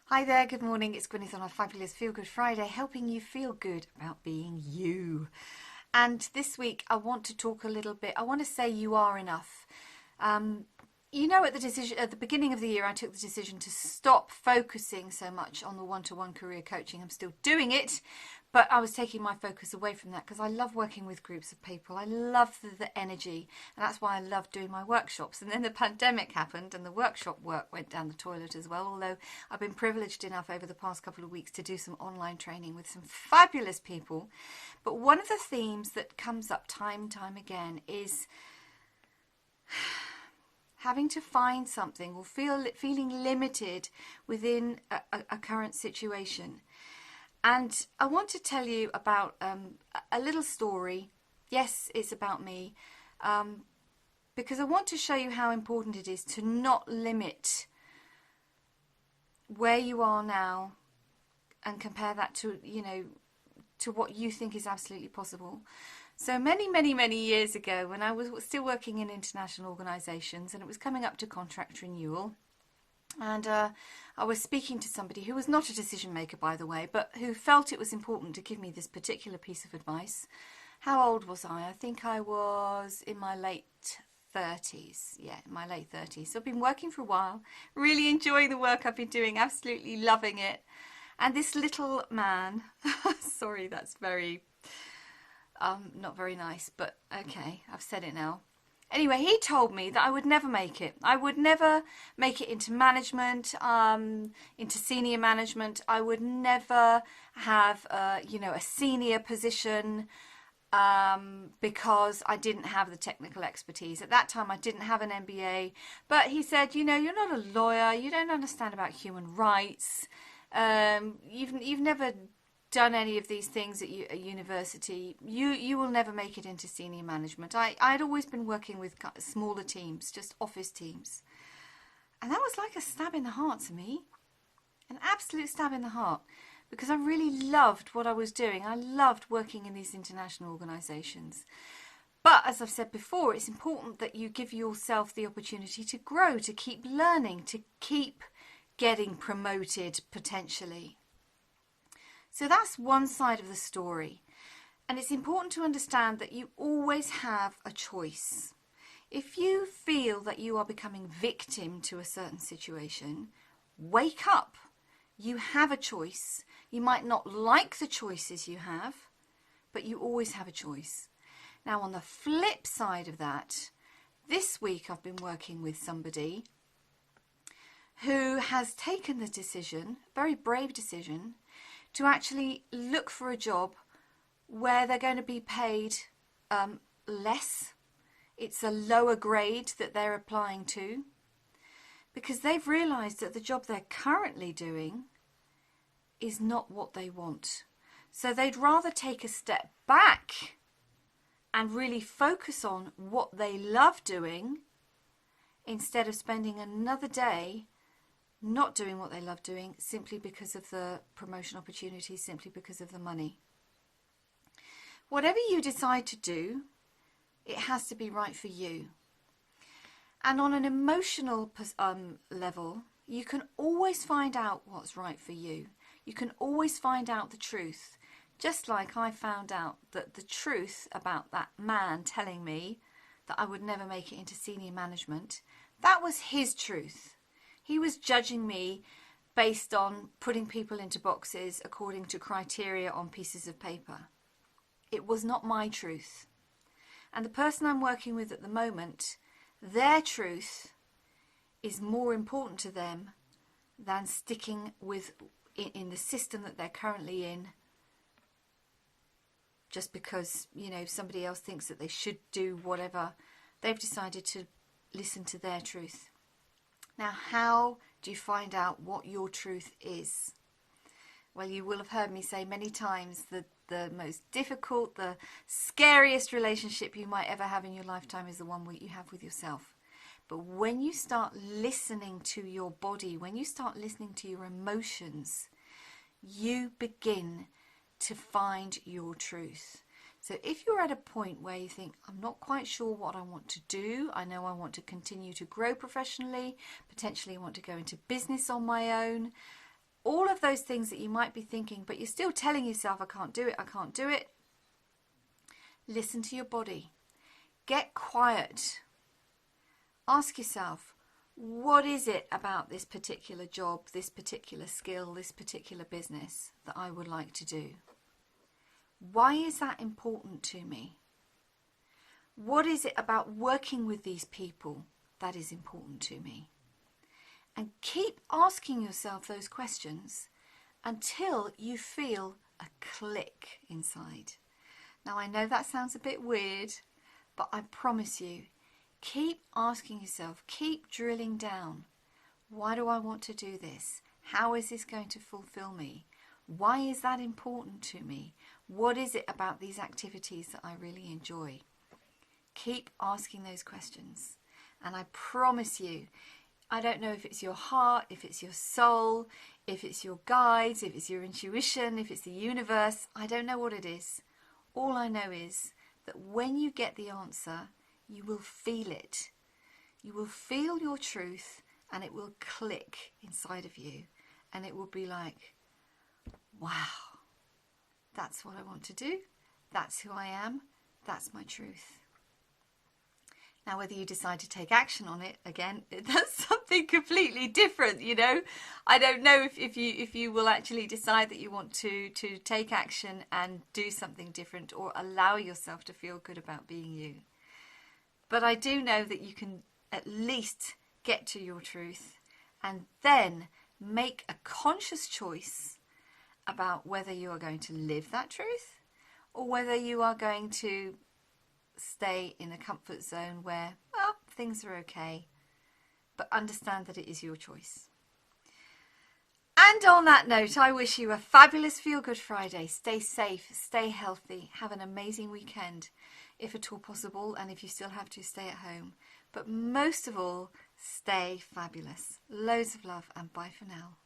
Hi there, good morning. It's Gwyneth on a fabulous Feel Good Friday, helping you feel good about being you. And this week, I want to talk a little bit. I want to say you are enough. At the beginning of the year, I took the decision to stop focusing so much on the one-to-one career coaching. I'm still doing it, but I was taking my focus away from that because I love working with groups of people. I love the energy, and that's why I love doing my workshops. And then the pandemic happened, and the workshop work went down the toilet as well. Although I've been privileged enough over the past couple of weeks to do some online training with some fabulous people. But one of the themes that comes up time and time again is having to find something or feeling limited within a current situation. And I want to tell you about a little story. Yes, it's about me, because I want to show you how important it is to not limit where you are now and compare that to what you think is absolutely possible. So many years ago, when I was still working in international organisations and it was coming up to contract renewal, and I was speaking to somebody who was not a decision maker, by the way, but who felt it was important to give me this particular piece of advice. How old was I? I think I was in my late 30s. Yeah, in my late 30s. So I've been working for a while, really enjoying the work I've been doing, absolutely loving it. And this little man, sorry, that's very not very nice, but okay, I've said it now. Anyway, he told me that I would never make it. I would never make it into management, into senior management. I would never have, a senior position because I didn't have the technical expertise. At that time, I didn't have an MBA. But he said, you're not a lawyer. You don't understand about human rights. You've never done any of these things at university, you will never make it into senior management. I'd always been working with smaller teams, just office teams. And that was like a stab in the heart to me. An absolute stab in the heart. Because I really loved what I was doing. I loved working in these international organisations. But as I've said before, it's important that you give yourself the opportunity to grow, to keep learning, to keep getting promoted potentially. So that's one side of the story. And it's important to understand that you always have a choice. If you feel that you are becoming victim to a certain situation, wake up. You have a choice. You might not like the choices you have, but you always have a choice. Now, on the flip side of that, this week I've been working with somebody who has taken the decision, very brave decision, to actually look for a job where they're going to be paid less. It's a lower grade that they're applying to because they've realised that the job they're currently doing is not what they want. So they'd rather take a step back and really focus on what they love doing instead of spending another day not doing what they love doing simply because of the promotion opportunities, simply because of the money. Whatever you decide to do, it has to be right for you. And on an emotional level, you can always find out what's right for you. You can always find out the truth. Just like I found out that the truth about that man telling me that I would never make it into senior management, that was his truth. He was judging me based on putting people into boxes according to criteria on pieces of paper. It was not my truth. And the person I'm working with at the moment, their truth is more important to them than sticking with in the system that they're currently in just because, somebody else thinks that they should do whatever. They've decided to listen to their truth. Now, how do you find out what your truth is? Well, you will have heard me say many times that the most difficult, the scariest relationship you might ever have in your lifetime is the one you have with yourself. But when you start listening to your body, when you start listening to your emotions, you begin to find your truth. So if you're at a point where you think, I'm not quite sure what I want to do, I know I want to continue to grow professionally, potentially I want to go into business on my own, all of those things that you might be thinking, but you're still telling yourself, I can't do it, I can't do it. Listen to your body. Get quiet. Ask yourself, what is it about this particular job, this particular skill, this particular business that I would like to do? Why is that important to me? What is it about working with these people that is important to me? And keep asking yourself those questions until you feel a click inside. Now, I know that sounds a bit weird, but I promise you, keep asking yourself, keep drilling down. Why do I want to do this? How is this going to fulfill me? Why is that important to me? What is it about these activities that I really enjoy? Keep asking those questions. And I promise you, I don't know if it's your heart, if it's your soul, if it's your guides, if it's your intuition, if it's the universe. I don't know what it is. All I know is that when you get the answer, you will feel it. You will feel your truth and it will click inside of you. And it will be like, wow, that's what I want to do. That's who I am. That's my truth. Now, whether you decide to take action on it, again, that's something completely different, you know. I don't know if you will actually decide that you want to take action and do something different or allow yourself to feel good about being you. But I do know that you can at least get to your truth and then make a conscious choice about whether you are going to live that truth or whether you are going to stay in a comfort zone where, well, things are okay, but understand that it is your choice. And on that note, I wish you a fabulous Feel Good Friday. Stay safe, stay healthy, have an amazing weekend, if at all possible, and if you still have to, stay at home. But most of all, stay fabulous. Loads of love and bye for now.